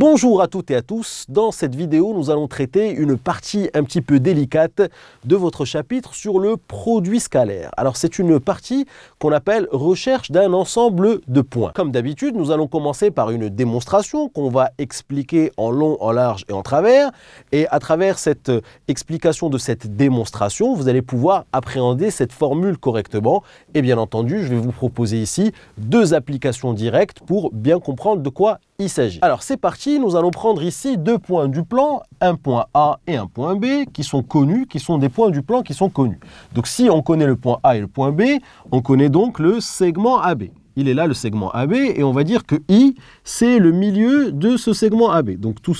Bonjour à toutes et à tous, dans cette vidéo nous allons traiter une partie un petit peu délicate de votre chapitre sur le produit scalaire. Alors c'est une partie qu'on appelle recherche d'un ensemble de points. Comme d'habitude nous allons commencer par une démonstration qu'on va expliquer en long, en large et en travers, et à travers cette explication de cette démonstration vous allez pouvoir appréhender cette formule correctement et bien entendu je vais vous proposer ici deux applications directes pour bien comprendre de quoi il s'agit. Alors c'est parti, nous allons prendre ici deux points du plan, un point A et un point B qui sont connus, qui sont des points du plan qui sont connus. Donc si on connaît le point A et le point B, on connaît donc le segment AB. Il est là le segment AB et on va dire que I c'est le milieu de ce segment AB. Donc tous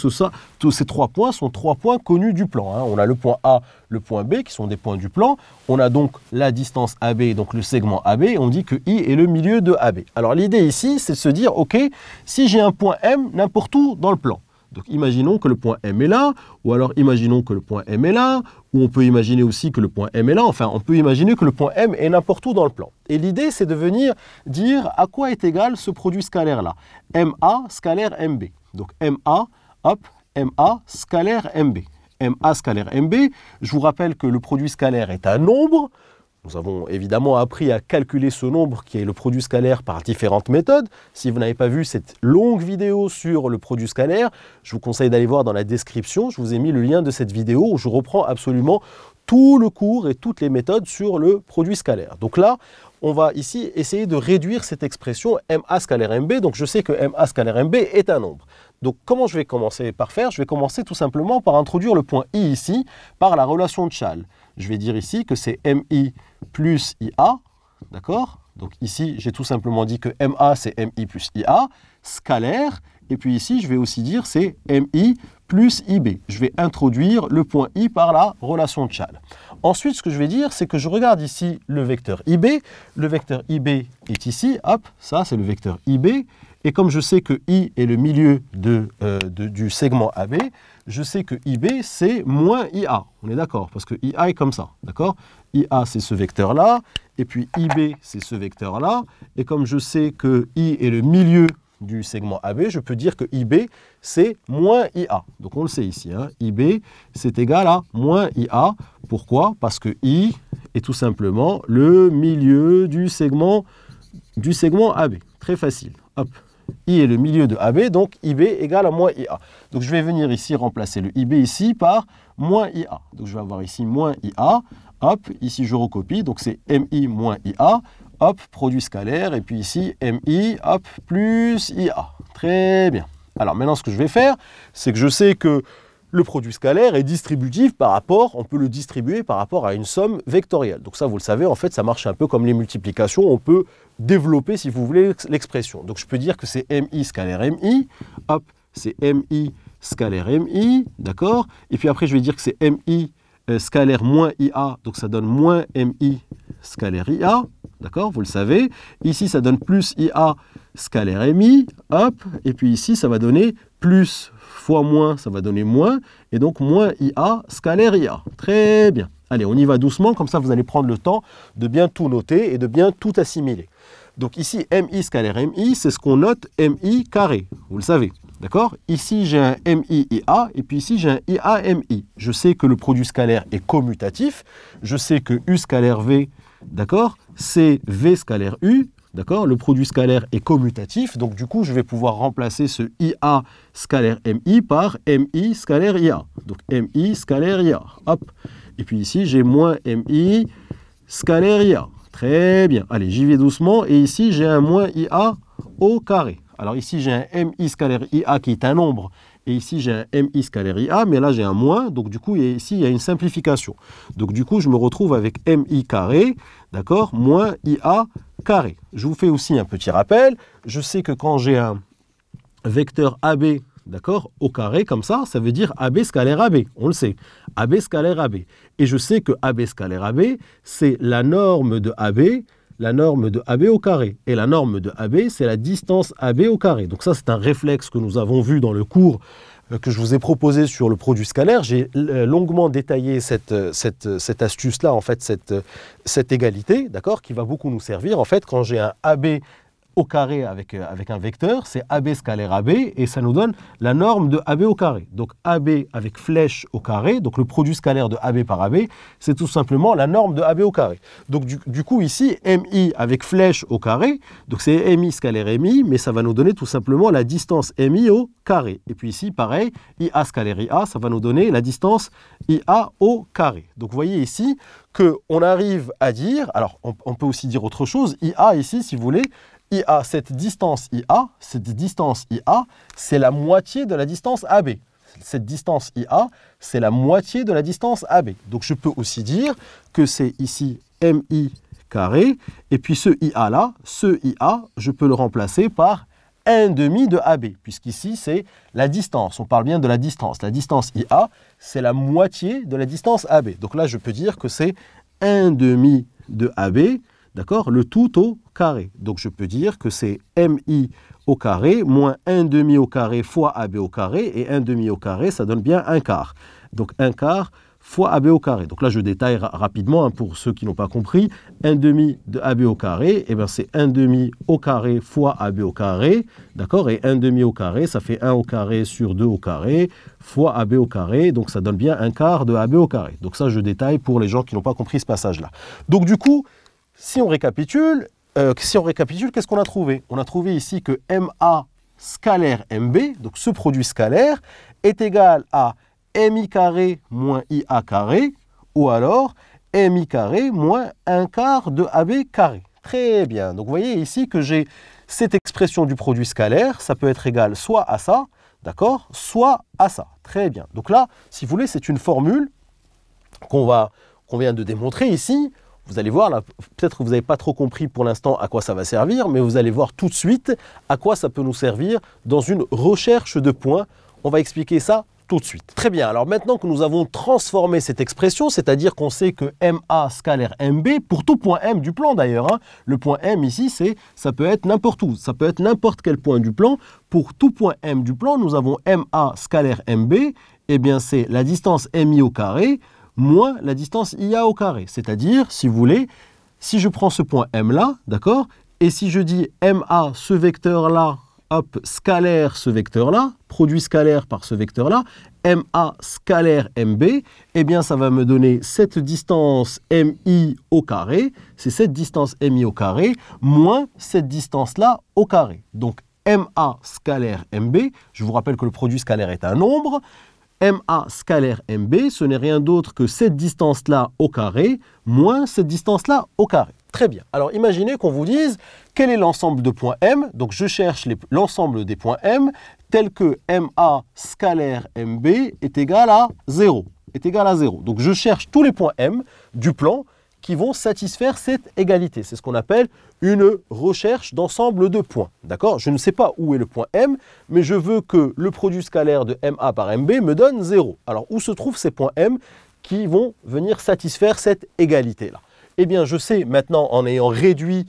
ces trois points sont trois points connus du plan. On a le point A, le point B qui sont des points du plan. On a donc la distance AB, donc le segment AB, et on dit que I est le milieu de AB. Alors l'idée ici c'est de se dire, ok, si j'ai un point M n'importe où dans le plan. Donc imaginons que le point M est là, ou alors imaginons que le point M est là, ou on peut imaginer aussi que le point M est là, enfin on peut imaginer que le point M est n'importe où dans le plan. Et l'idée c'est de venir dire à quoi est égal ce produit scalaire là. MA scalaire MB. Donc MA, hop, MA scalaire MB. MA scalaire MB, je vous rappelle que le produit scalaire est un nombre. Nous avons évidemment appris à calculer ce nombre qui est le produit scalaire par différentes méthodes. Si vous n'avez pas vu cette longue vidéo sur le produit scalaire, je vous conseille d'aller voir dans la description. Je vous ai mis le lien de cette vidéo où je reprends absolument tout le cours et toutes les méthodes sur le produit scalaire. Donc là, on va ici essayer de réduire cette expression MA scalaire MB. Donc je sais que MA scalaire MB est un nombre. Donc comment je vais commencer par faire? Je vais commencer tout simplement par introduire le point I ici par la relation de Chasles. Je vais dire ici que c'est MI plus IA, d'accord? Donc ici, j'ai tout simplement dit que MA, c'est MI plus IA, scalaire, et puis ici, je vais aussi dire c'est MI plus IB. Je vais introduire le point I par la relation de Chasles. Ensuite, ce que je vais dire, c'est que je regarde ici le vecteur IB. Le vecteur IB est ici, hop, ça c'est le vecteur IB. Et comme je sais que I est le milieu du segment AB, je sais que IB c'est moins IA. On est d'accord, parce que IA est comme ça, d'accord? IA c'est ce vecteur-là, et puis IB c'est ce vecteur-là. Et comme je sais que I est le milieu du segment AB, je peux dire que IB c'est moins IA. Donc on le sait ici, IB c'est égal à moins IA. Pourquoi? Parce que I est tout simplement le milieu du segment AB. Très facile. Hop. I est le milieu de AB, donc IB égale à moins IA. Donc je vais venir ici remplacer le IB ici par moins IA. Donc je vais avoir ici moins IA, hop, ici je recopie, donc c'est MI moins IA, hop, produit scalaire, et puis ici MI, hop, plus IA. Très bien. Alors maintenant ce que je vais faire, c'est que je sais que le produit scalaire est distributif par rapport, on peut le distribuer par rapport à une somme vectorielle. Donc ça, vous le savez, en fait, ça marche un peu comme les multiplications. On peut développer, si vous voulez, l'expression. Donc je peux dire que c'est MI scalaire MI, hop, c'est MI scalaire MI, d'accord? Et puis après, je vais dire que c'est MI scalaire moins IA, donc ça donne moins MI scalaire IA, d'accord? Vous le savez. Ici, ça donne plus IA scalaire MI, hop, et puis ici, ça va donner plus fois moins, ça va donner moins, et donc moins IA scalaire IA. Très bien. Allez, on y va doucement, comme ça vous allez prendre le temps de bien tout noter et de bien tout assimiler. Donc ici, MI scalaire MI, c'est ce qu'on note MI carré, vous le savez. D'accord? Ici, j'ai un MI IA, et puis ici, j'ai un IA MI. Je sais que le produit scalaire est commutatif, je sais que U scalaire V, d'accord, c'est V scalaire U. D'accord? Le produit scalaire est commutatif, donc du coup, je vais pouvoir remplacer ce IA scalaire MI par MI scalaire IA. Donc MI scalaire IA. Hop. Et puis ici, j'ai moins MI scalaire IA. Très bien. Allez, j'y vais doucement. Et ici, j'ai un moins IA au carré. Alors ici, j'ai un MI scalaire IA qui est un nombre. Et ici, j'ai un MI scalaire IA, mais là, j'ai un moins. Donc du coup, ici, il y a une simplification. Donc du coup, je me retrouve avec MI carré, d'accord, moins IA carré. Je vous fais aussi un petit rappel. Je sais que quand j'ai un vecteur AB, d'accord, au carré, comme ça veut dire AB scalaire AB. On le sait. AB scalaire AB. Et je sais que AB scalaire AB, c'est la norme de AB au carré. Et la norme de AB, c'est la distance AB au carré. Donc ça, c'est un réflexe que nous avons vu dans le cours que je vous ai proposé sur le produit scalaire. J'ai longuement détaillé cette astuce-là, en fait, cette égalité, d'accord, qui va beaucoup nous servir. En fait, quand j'ai un AB au carré avec un vecteur, c'est AB scalaire AB, et ça nous donne la norme de AB au carré. Donc AB avec flèche au carré, donc le produit scalaire de AB par AB, c'est tout simplement la norme de AB au carré. Donc du coup ici, MI avec flèche au carré, donc c'est MI scalaire MI, mais ça va nous donner tout simplement la distance MI au carré. Et puis ici, pareil, IA scalaire IA, ça va nous donner la distance IA au carré. Donc vous voyez ici qu'on arrive à dire, alors on peut aussi dire autre chose, IA ici, si vous voulez, IA, cette distance IA, c'est la moitié de la distance AB. Cette distance IA, c'est la moitié de la distance AB. Donc je peux aussi dire que c'est ici MI carré, et puis ce IA-là, je peux le remplacer par 1/2 de AB, puisqu'ici c'est la distance, on parle bien de la distance. La distance IA, c'est la moitié de la distance AB. Donc là, je peux dire que c'est 1/2 de AB, d'accord, le tout au carré. Donc je peux dire que c'est MI au carré moins 1/2 au carré fois AB au carré, et 1/2 au carré, ça donne bien 1/4. Donc 1/4 fois AB au carré. Donc là, je détaille rapidement, hein, pour ceux qui n'ont pas compris. 1/2 de AB au carré, eh bien c'est 1/2 au carré fois AB au carré, d'accord, et 1/2 au carré, ça fait 1 au carré sur 2 au carré, fois AB au carré, donc ça donne bien 1/4 de AB au carré. Donc ça, je détaille pour les gens qui n'ont pas compris ce passage-là. Donc du coup, si on récapitule, qu'est-ce qu'on a trouvé? On a trouvé ici que MA scalaire MB, donc ce produit scalaire, est égal à MI carré moins IA carré, ou alors MI carré moins 1/4 de AB carré. Très bien. Donc vous voyez ici que j'ai cette expression du produit scalaire, ça peut être égal soit à ça, d'accord, soit à ça. Très bien. Donc là, si vous voulez, c'est une formule qu'on vient de démontrer ici. Vous allez voir, là, peut-être que vous n'avez pas trop compris pour l'instant à quoi ça va servir, mais vous allez voir tout de suite à quoi ça peut nous servir dans une recherche de points. On va expliquer ça tout de suite. Très bien, alors maintenant que nous avons transformé cette expression, c'est-à-dire qu'on sait que MA scalaire MB, pour tout point M du plan d'ailleurs, hein, le point M ici, ça peut être n'importe où, ça peut être n'importe quel point du plan. Pour tout point M du plan, nous avons MA scalaire MB, eh bien c'est la distance MI au carré moins la distance IA au carré. C'est-à-dire, si vous voulez, si je prends ce point M là, d'accord, et si je dis MA, ce vecteur-là, hop, scalaire ce vecteur-là, produit scalaire par ce vecteur-là, MA scalaire MB, eh bien ça va me donner cette distance MI au carré, c'est cette distance MI au carré, moins cette distance-là au carré. Donc MA scalaire MB, je vous rappelle que le produit scalaire est un nombre, MA scalaire MB, ce n'est rien d'autre que cette distance-là au carré, moins cette distance-là au carré. Très bien. Alors imaginez qu'on vous dise quel est l'ensemble de points M. Donc je cherche l'ensemble des points M tel que MA scalaire MB est égal à 0. Donc je cherche tous les points M du plan qui vont satisfaire cette égalité. C'est ce qu'on appelle une recherche d'ensemble de points. D'accord? Je ne sais pas où est le point M, mais je veux que le produit scalaire de MA par MB me donne 0. Alors où se trouvent ces points M qui vont venir satisfaire cette égalité-là? Eh bien, je sais maintenant, en ayant réduit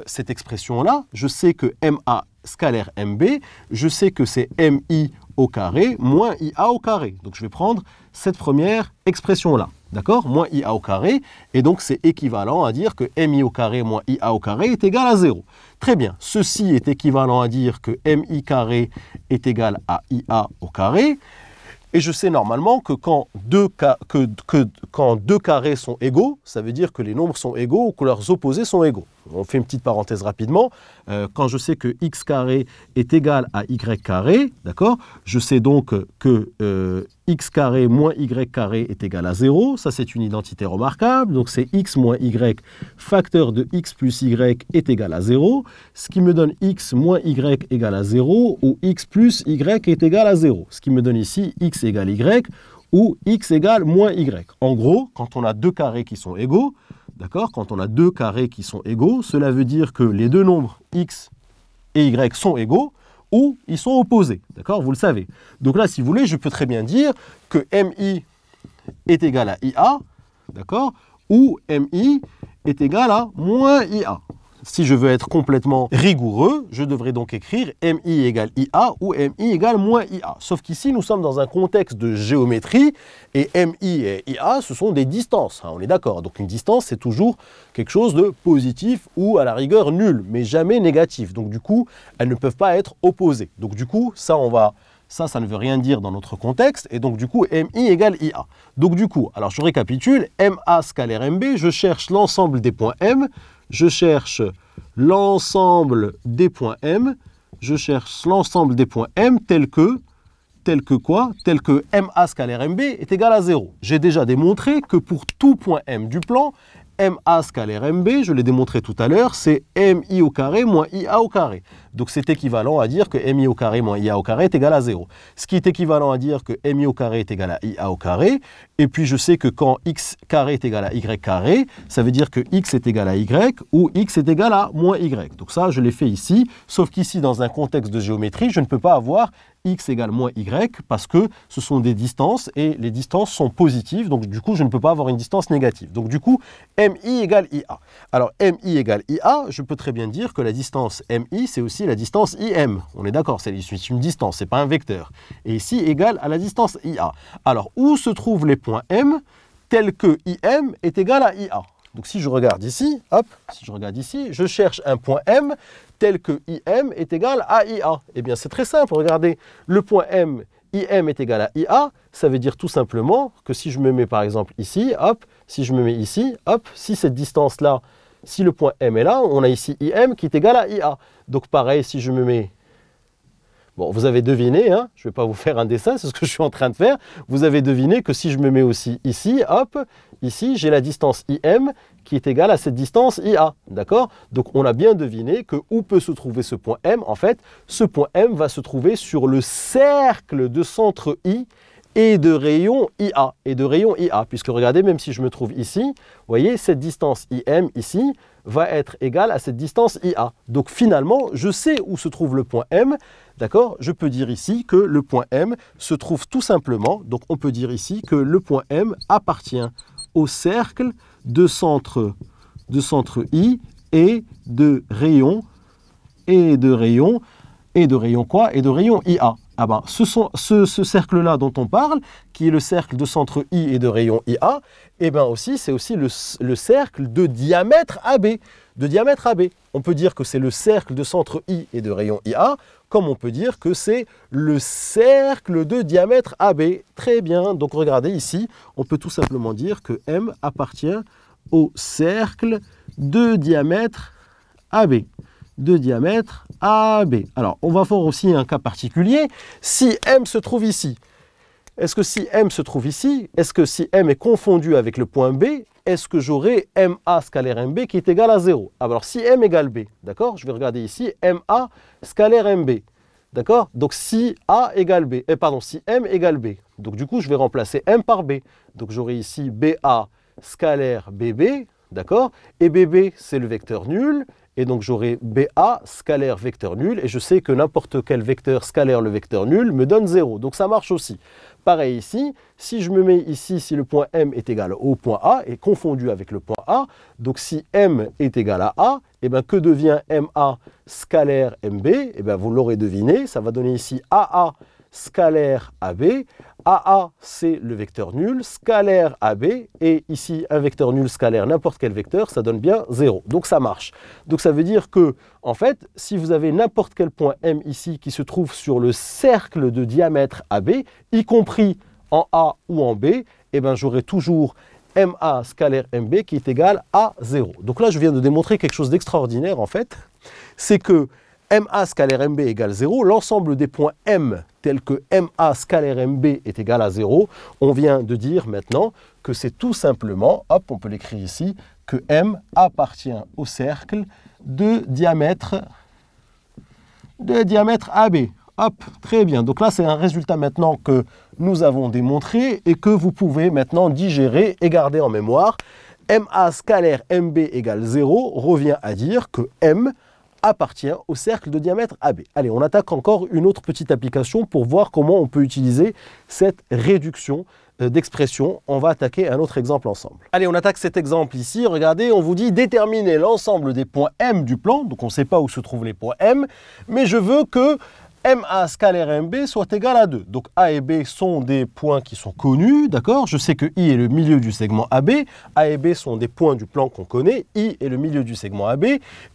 cette expression-là, je sais que MA scalaire MB, je sais que c'est MI au carré moins IA au carré. Donc, je vais prendre cette première expression-là, d'accord? Moins IA au carré, et donc c'est équivalent à dire que MI au carré moins IA au carré est égal à 0. Très bien, ceci est équivalent à dire que MI carré est égal à IA au carré. Et je sais normalement que quand deux carrés sont égaux, ça veut dire que les nombres sont égaux ou que leurs opposés sont égaux. On fait une petite parenthèse rapidement. Quand je sais que x carré est égal à y carré, d'accord, je sais donc que x carré moins y carré est égal à 0. Ça, c'est une identité remarquable. Donc, c'est x moins y facteur de x plus y est égal à 0. Ce qui me donne x moins y égale à 0 ou x plus y est égal à 0. Ce qui me donne ici x égale y ou x égale moins y. En gros, quand on a deux carrés qui sont égaux, d'accord, quand on a deux carrés qui sont égaux, cela veut dire que les deux nombres x et y sont égaux ou ils sont opposés, d'accord, vous le savez. Donc là, si vous voulez, je peux très bien dire que MI est égal à IA, d'accord, ou MI est égal à moins IA. si je veux être complètement rigoureux, je devrais donc écrire MI égale IA ou MI égale moins IA. Sauf qu'ici, nous sommes dans un contexte de géométrie et MI et IA, ce sont des distances. On est d'accord. Donc une distance, c'est toujours quelque chose de positif ou à la rigueur nul, mais jamais négatif. Donc du coup, elles ne peuvent pas être opposées. Donc du coup, ça ne veut rien dire dans notre contexte. Et donc du coup, MI égale IA. Donc du coup, alors je récapitule, MA scalaire MB, je cherche l'ensemble des points M. Je cherche l'ensemble des points M, je cherche l'ensemble des points M tel que quoi? Tel que MA scalaire MB est égal à 0. J'ai déjà démontré que pour tout point M du plan, MA scalaire MB, je l'ai démontré tout à l'heure, c'est MI au carré moins IA au carré. Donc c'est équivalent à dire que MI au carré moins IA au carré est égal à 0. Ce qui est équivalent à dire que MI au carré est égal à IA au carré. Et puis je sais que quand X carré est égal à Y carré, ça veut dire que X est égal à Y ou X est égal à moins Y. Donc ça, je l'ai fait ici, sauf qu'ici, dans un contexte de géométrie, je ne peux pas avoir X égale moins Y parce que ce sont des distances et les distances sont positives. Donc du coup, je ne peux pas avoir une distance négative. Donc du coup, MI égale IA. Alors MI égale IA, je peux très bien dire que la distance MI, c'est aussi la distance IM. On est d'accord, c'est une distance, ce n'est pas un vecteur. Et ici, égale à la distance IA. Alors, où se trouvent les points M tels que IM est égal à IA? Donc si je regarde ici, hop, si je regarde ici, je cherche un point M tel que IM est égal à IA. Eh bien, c'est très simple, regardez, le point M, IM est égal à IA, ça veut dire tout simplement que si je me mets par exemple ici, hop, si je me mets ici, hop, si cette distance-là, si le point M est là, on a ici IM qui est égal à IA. Donc pareil, si je me mets... Bon, vous avez deviné, hein, je ne vais pas vous faire un dessin, c'est ce que je suis en train de faire. Vous avez deviné que si je me mets aussi ici, hop, ici, j'ai la distance IM qui est égale à cette distance IA, d'accord? Donc, on a bien deviné que où peut se trouver ce point M? En fait, ce point M va se trouver sur le cercle de centre I et de rayon IA, puisque regardez, même si je me trouve ici, vous voyez, cette distance IM ici va être égale à cette distance IA. Donc finalement, je sais où se trouve le point M, d'accord? Je peux dire ici que le point M se trouve tout simplement, donc on peut dire ici que le point M appartient au cercle de centre I et de rayon quoi? Et de rayon IA. Ah ben, ce cercle-là dont on parle, qui est le cercle de centre I et de rayon IA, eh ben aussi, c'est aussi le cercle de diamètre AB. On peut dire que c'est le cercle de centre I et de rayon IA, comme on peut dire que c'est le cercle de diamètre AB. Très bien, donc regardez ici, on peut tout simplement dire que M appartient au cercle de diamètre AB. Alors, on va voir aussi un cas particulier. Si M se trouve ici, est-ce que si M est confondu avec le point B, est-ce que j'aurai MA scalaire MB qui est égal à 0? Alors, si M égale B, d'accord? Je vais regarder ici, MA scalaire MB, d'accord? Donc, si A égale B, si M égale B, donc du coup, je vais remplacer M par B. Donc, j'aurai ici BA scalaire BB, d'accord? Et BB, c'est le vecteur nul. Et donc, j'aurai BA scalaire vecteur nul. Et je sais que n'importe quel vecteur scalaire le vecteur nul me donne 0. Donc, ça marche aussi. Pareil ici, si je me mets ici, si le point M est égal au point A, est confondu avec le point A, donc si M est égal à A, eh bien, que devient MA scalaire MB? Eh bien, vous l'aurez deviné, ça va donner ici AA scalaire AB. AA, c'est le vecteur nul, scalaire AB, et ici, un vecteur nul scalaire, n'importe quel vecteur, ça donne bien 0. Donc, ça marche. Donc, ça veut dire que, en fait, si vous avez n'importe quel point M ici qui se trouve sur le cercle de diamètre AB, y compris en A ou en B, eh bien, j'aurai toujours MA scalaire MB qui est égal à 0. Donc là, je viens de démontrer quelque chose d'extraordinaire, en fait. C'est que MA scalaire MB égale 0, l'ensemble des points M tels que MA scalaire MB est égal à 0, on vient de dire maintenant que c'est tout simplement, hop, on peut l'écrire ici, que M appartient au cercle de diamètre AB. Hop, très bien. Donc là, c'est un résultat maintenant que nous avons démontré et que vous pouvez maintenant digérer et garder en mémoire. MA scalaire MB égale 0 revient à dire que M appartient au cercle de diamètre AB. Allez, on attaque encore une autre petite application pour voir comment on peut utiliser cette réduction d'expression, on va attaquer un autre exemple ensemble. Allez, on attaque cet exemple ici. Regardez, on vous dit déterminer l'ensemble des points M du plan. Donc, on ne sait pas où se trouvent les points M, mais je veux que MA scalaire MB soit égal à 2. Donc A et B sont des points qui sont connus, d'accord? Je sais que I est le milieu du segment AB. A et B sont des points du plan qu'on connaît. I est le milieu du segment AB.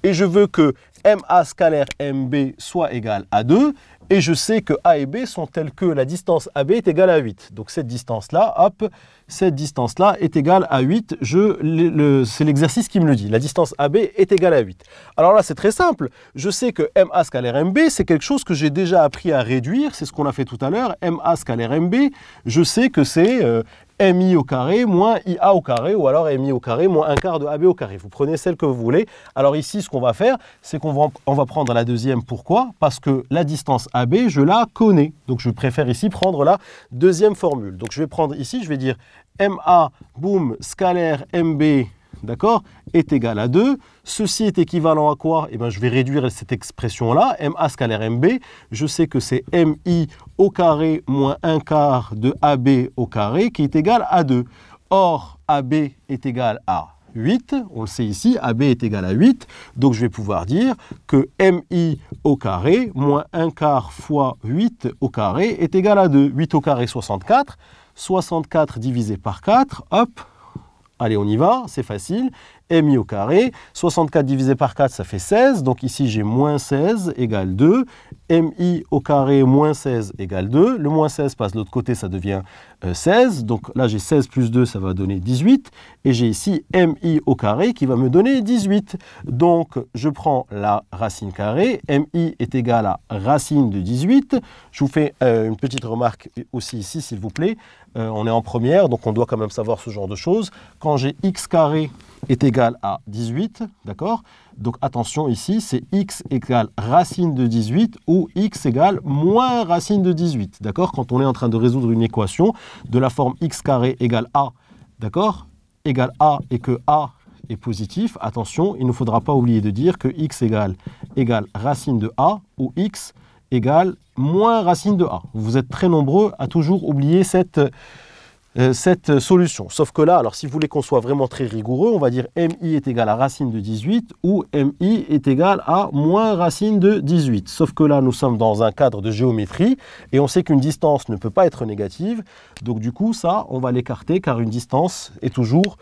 Et je veux que MA scalaire MB soit égal à 2. Et je sais que A et B sont telles que la distance AB est égale à 8. Donc cette distance-là, hop, cette distance-là est égale à 8. C'est l'exercice qui me le dit. La distance AB est égale à 8. Alors là, c'est très simple. Je sais que MA scalaire MB, c'est quelque chose que j'ai déjà appris à réduire. C'est ce qu'on a fait tout à l'heure. MA scalaire MB, je sais que c'est MI au carré moins IA au carré, ou alors MI au carré moins 1 quart de AB au carré. Vous prenez celle que vous voulez. Alors ici, ce qu'on va faire, c'est qu'on va prendre la deuxième. Pourquoi? Parce que la distance AB, je la connais. Donc je préfère ici prendre la deuxième formule. Donc je vais prendre ici, je vais dire MA, boum, scalaire MB, d'accord, est égal à 2. Ceci est équivalent à quoi? Eh bien, je vais réduire cette expression-là, MA scalaire MB. Je sais que c'est MI au carré moins 1 quart de AB au carré qui est égal à 2. Or, AB est égal à 8. On le sait ici, AB est égal à 8. Donc, je vais pouvoir dire que MI au carré moins 1 quart fois 8 au carré est égal à 2. 8 au carré, 64. 64 divisé par 4, hop. Allez, on y va, c'est facile. MI au carré, 64 divisé par 4, ça fait 16. Donc ici, j'ai moins 16 égale 2. MI au carré moins 16 égale 2. Le moins 16 passe de l'autre côté, ça devient 16. Donc là, j'ai 16 plus 2, ça va donner 18. Et j'ai ici MI au carré qui va me donner 18. Donc, je prends la racine carrée. MI est égal à racine de 18. Je vous fais une petite remarque aussi ici, s'il vous plaît. On est en première, donc on doit quand même savoir ce genre de choses. Quand j'ai x carré est égal à 18, d'accord? Donc attention ici, c'est x égale racine de 18 ou x égale moins racine de 18, d'accord? Quand on est en train de résoudre une équation de la forme x carré égale a, d'accord? Égale a et que a est positif, attention, il ne faudra pas oublier de dire que x égale racine de a ou x égale moins racine de a. Vous êtes très nombreux à toujours oublier cette solution. Sauf que là, alors si vous voulez qu'on soit vraiment très rigoureux, on va dire MI est égal à racine de 18 ou MI est égal à moins racine de 18. Sauf que là, nous sommes dans un cadre de géométrie et on sait qu'une distance ne peut pas être négative. Donc du coup, ça, on va l'écarter car une distance est toujours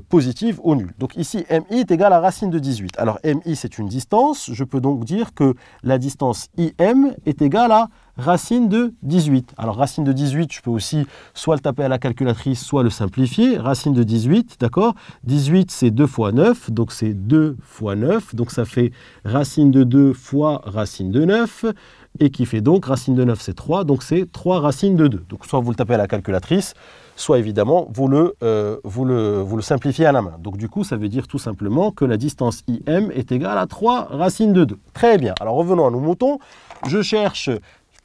positive ou nulle. Donc ici, MI est égal à racine de 18. Alors MI, c'est une distance. Je peux donc dire que la distance IM est égale à racine de 18. Alors racine de 18, je peux aussi soit le taper à la calculatrice, soit le simplifier. Racine de 18, d'accord? 18, c'est 2 fois 9, donc c'est 2 fois 9. Donc ça fait racine de 2 fois racine de 9. Et qui fait donc, racine de 9, c'est 3, donc c'est 3 racines de 2. Donc soit vous le tapez à la calculatrice, soit évidemment vous le simplifiez à la main. Donc du coup, ça veut dire tout simplement que la distance IM est égale à 3 racines de 2. Très bien, alors revenons à nos moutons. Je cherche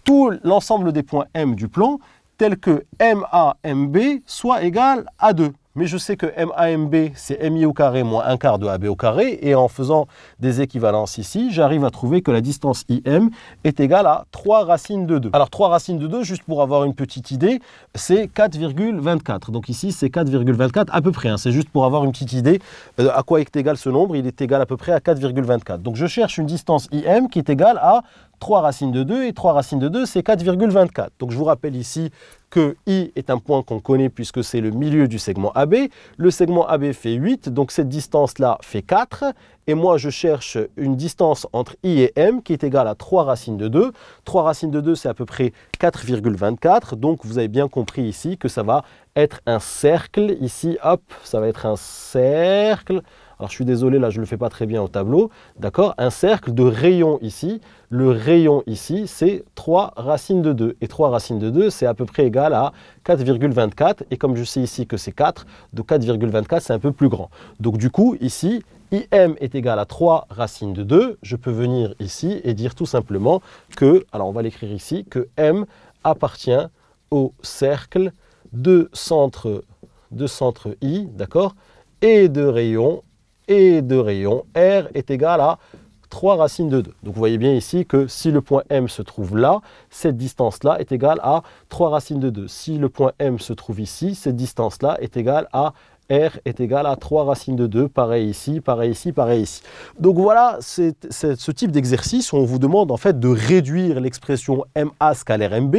tout l'ensemble des points M du plan, tel que MAMB soit égal à 2. Mais je sais que MAMB, c'est MI au carré moins 1 quart de AB au carré. Et en faisant des équivalences ici, j'arrive à trouver que la distance IM est égale à 3 racines de 2. Alors 3 racines de 2, juste pour avoir une petite idée, c'est 4,24. Donc ici, c'est 4,24 à peu près. Hein. C'est juste pour avoir une petite idée à quoi est égal ce nombre. Il est égal à peu près à 4,24. Donc je cherche une distance IM qui est égale à 3 racines de 2, et 3 racines de 2, c'est 4,24. Donc je vous rappelle ici que I est un point qu'on connaît puisque c'est le milieu du segment AB. Le segment AB fait 8, donc cette distance-là fait 4. Et moi, je cherche une distance entre I et M qui est égale à 3 racines de 2. 3 racines de 2, c'est à peu près 4,24. Donc vous avez bien compris ici que ça va être un cercle. Ici, hop, ça va être un cercle. Alors je suis désolé, là je ne le fais pas très bien au tableau, d'accord? Un cercle de rayon ici. Le rayon ici, c'est 3 racines de 2. Et 3 racines de 2, c'est à peu près égal à 4,24. Et comme je sais ici que c'est 4, donc 4,24, c'est un peu plus grand. Donc du coup, ici, IM est égal à 3 racines de 2. Je peux venir ici et dire tout simplement que, alors on va l'écrire ici, que M appartient au cercle de centre I, d'accord? Et de rayon R est égal à 3 racines de 2. Donc vous voyez bien ici que si le point M se trouve là, cette distance-là est égale à 3 racines de 2. Si le point M se trouve ici, cette distance-là est égale à R est égal à 3 racines de 2, pareil ici, pareil ici, pareil ici. Donc voilà, c'est ce type d'exercice où on vous demande en fait de réduire l'expression MA scalaire MB.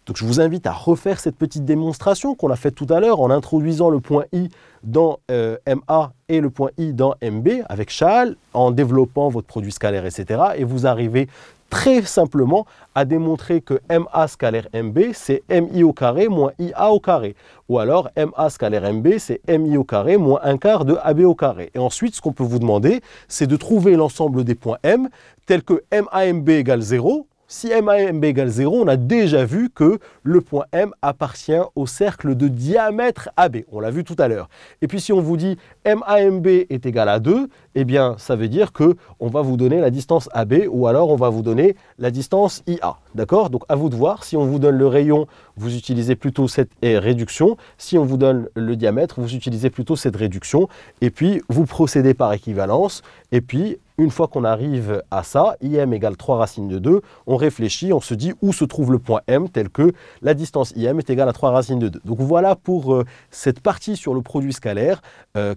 Donc je vous invite à refaire cette petite démonstration qu'on a faite tout à l'heure en introduisant le point I dans MA et le point I dans MB avec Charles, en développant votre produit scalaire, etc. Et vous arrivez très simplement à démontrer que MA scalaire MB, c'est MI au carré moins IA au carré. Ou alors MA scalaire MB, c'est MI au carré moins 1/4 de AB au carré. Et ensuite, ce qu'on peut vous demander, c'est de trouver l'ensemble des points M, tels que MAMB égale 0. Si MAMB égale 0, on a déjà vu que le point M appartient au cercle de diamètre AB. On l'a vu tout à l'heure. Et puis si on vous dit MAMB est égal à 2, eh bien ça veut dire qu'on va vous donner la distance AB ou alors on va vous donner la distance IA. D'accord? Donc à vous de voir. Si on vous donne le rayon, vous utilisez plutôt cette réduction. Si on vous donne le diamètre, vous utilisez plutôt cette réduction. Et puis vous procédez par équivalence. Et puis une fois qu'on arrive à ça, IM égale 3 racines de 2, on réfléchit, on se dit où se trouve le point M, tel que la distance IM est égale à 3 racines de 2. Donc voilà pour cette partie sur le produit scalaire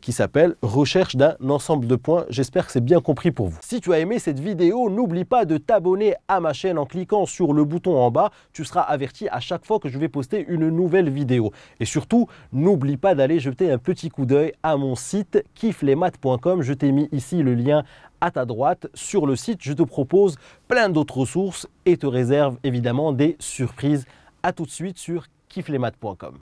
qui s'appelle recherche d'un ensemble de points. J'espère que c'est bien compris pour vous. Si tu as aimé cette vidéo, n'oublie pas de t'abonner à ma chaîne en cliquant sur le bouton en bas. Tu seras averti à chaque fois que je vais poster une nouvelle vidéo. Et surtout, n'oublie pas d'aller jeter un petit coup d'œil à mon site kifflesmaths.com. Je t'ai mis ici le lien à ta droite. Sur le site, je te propose plein d'autres ressources et te réserve évidemment des surprises. À tout de suite sur kifflesmaths.com.